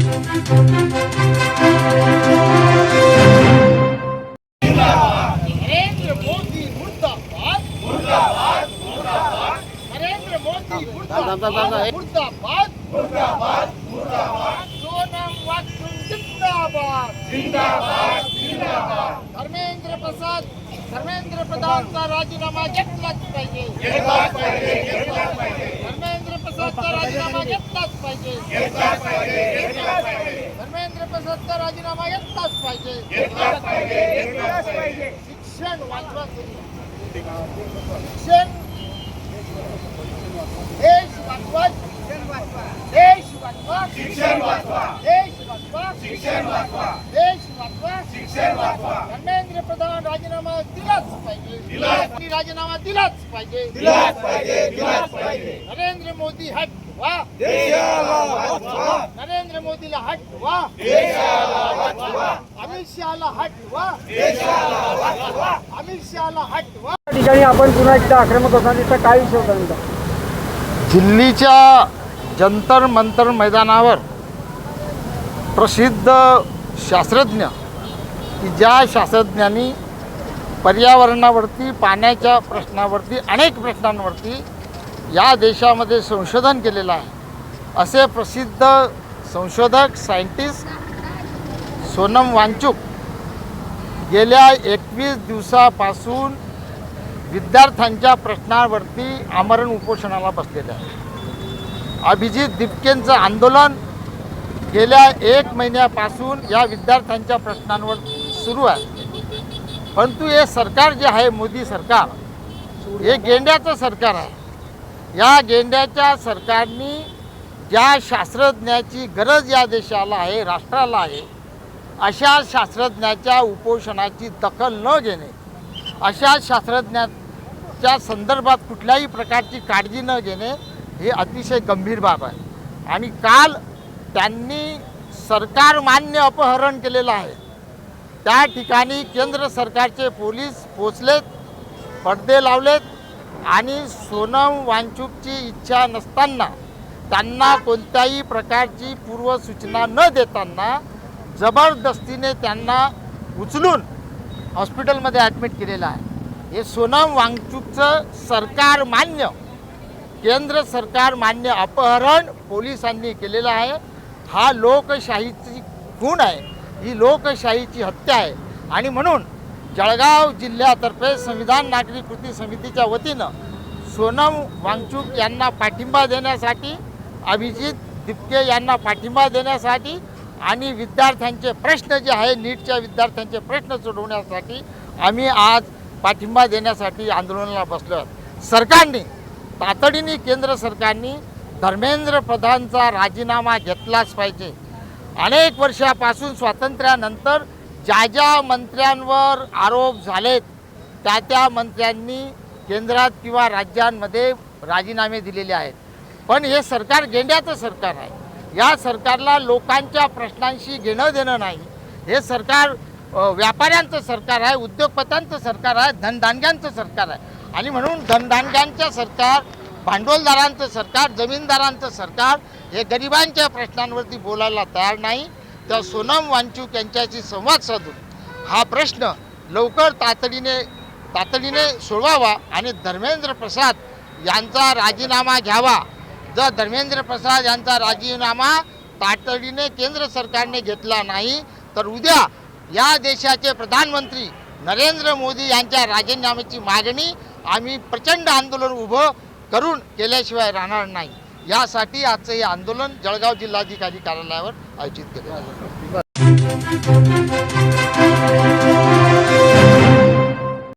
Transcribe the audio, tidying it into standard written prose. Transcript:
नरेंद्र मोदी मुर्दाबाद मुर्दाबाद मुर्दाबाद नरेंद्र मोदी मुर्दाबाद मुर्दाबाद मुर्दाबाद मुर्दाबाद सोनम वांगचुक जिंदाबाद जिंदाबाद जिंदाबाद धर्मेंद्र प्रधानचा राजीनामा घेतलाच पाहिजे धर्मेंद्र प्रसादचा राजीनामा घेतलाच पाहिजे धर्मेंद्र प्रसादचा राजीनामा घेतलाच पाहिजे शिक्षण वाचवा शिक्षण देश वाचवा देश वाचवा शिक्षण वाचवा देश वाचवा शिक्षण वाचवा देश वाचवा शिक्षण वाचवा धर्मेंद्र प्रधान राजीनामा दिलाच पाहिजे राजीनामा दिलाच पाहिजे नरेंद्र मोदी हटवा नरेंद्र मोदीला हटवा अमित शहाला हटवा अमित शहाला हटवा ठिकाणी आपण पुन्हा एकदा आक्रमक होताना काय विषय होता? दिल्लीच्या जंतर मंतर मैदानावर प्रसिद्ध शास्त्रज्ञ की ज्या शास्त्रज्ञांनी पर्यावरणावरती पाण्याच्या प्रश्नावरती अनेक प्रश्नांवरती या देशामध्ये संशोधन केलेलं आहे असे प्रसिद्ध संशोधक सायंटिस्ट सोनम वांगचुक गेल्या 21 दिवसापासून विद्यार्थ्यांच्या प्रश्नावरती आमरण उपोषणाला बसलेले आहे. अभिजित दिपकेंचं आंदोलन गेल्या 1 महिन्यापासून या विद्यार्थ्यांच्या प्रश्नांवर सुरू आहे. परंतु हे सरकार जे आहे मोदी सरकार हे गेंड्याचं सरकार आहे. या गेंड्याच्या सरकारने ज्या शास्त्रज्ञाची गरज या देशाला आहे राष्ट्राला आहे अशा शास्त्रज्ञाच्या उपोषणाची दखल न घेणे अशा शास्त्रज्ञाच्या संदर्भात कुठल्याही प्रकारची काळजी न घेणे हे अतिशय गंभीर बाब आहे. आणि काल त्यांनी सरकारमान्य अपहरण केलेलं आहे. त्या ठिकाणी केंद्र सरकारचे पोलीस पोचलेत, पडदे लावलेत आणि सोनम वांगचुकची इच्छा नसताना त्यांना कोणत्याही प्रकारची पूर्वसूचना न देताना जबरदस्तीने त्यांना उचलून हॉस्पिटलमध्ये ॲडमिट केलेलं आहे. हे सोनम वांगचुकचं सरकारमान्य केंद्र सरकार मान्य अपहरण पोलिसांनी केलेलं आहे. हा लोकशाहीची खून आहे, ही लोकशाहीची हत्या आहे. आणि म्हणून जळगाव जिल्ह्यातर्फे संविधान नागरिक कृती समितीच्या वतीनं सोनम वांगचुक यांना पाठिंबा देण्यासाठी अभिजित दिपके यांना पाठिंबा देण्यासाठी आणि विद्यार्थ्यांचे प्रश्न जे आहे नीटच्या विद्यार्थ्यांचे प्रश्न सोडवण्यासाठी आम्ही आज पाठिंबा देण्यासाठी आंदोलनाला बसलो आहोत. सरकारने तातडीने केंद्र सरकारने धर्मेंद्र प्रधानचा राजीनामा घेतलाच पाहिजे. अनेक वर्षापासून स्वातंत्र्यानंतर ज्या ज्या मंत्र्यांवर आरोप झालेत त्या मंत्र्यांनी केंद्रात किंवा राज्यांमध्ये राजीनामे दिलेले आहेत. पण हे सरकार गेंड्याचं सरकार आहे. या सरकारला लोकांच्या प्रश्नांशी घेणं देणं नाही. हे सरकार व्यापाऱ्यांचं सरकार आहे, उद्योगपत्यांचं सरकार आहे, धनदांडग्यांचं सरकार आहे. आणि म्हणून धनदांडग्यांचं सरकार, भांडवलदारांचं सरकार, जमीनदारांचं सरकार हे गरिबांच्या प्रश्नांवरती बोलायला तयार नाही. तर सोनम वांगचुक यांच्याशी संवाद साधून हा प्रश्न लवकर तातडीने सोडवावा आणि धर्मेंद्र प्रसाद यांचा राजीनामा घ्यावा. जर धर्मेंद्र प्रसाद यांचा राजीनामा तातडीने केंद्र सरकारने घेतला नाही तर उद्या या देशाचे प्रधानमंत्री नरेंद्र मोदी यांच्या राजीनाम्याची मागणी आम्ही प्रचंड आंदोलन उभं करून केल्याशिवाय राहणार नाही. यासाठी आजचं हे आंदोलन जळगाव जिल्हाधिकारी कार्यालयावर आयोजित केलं आहे.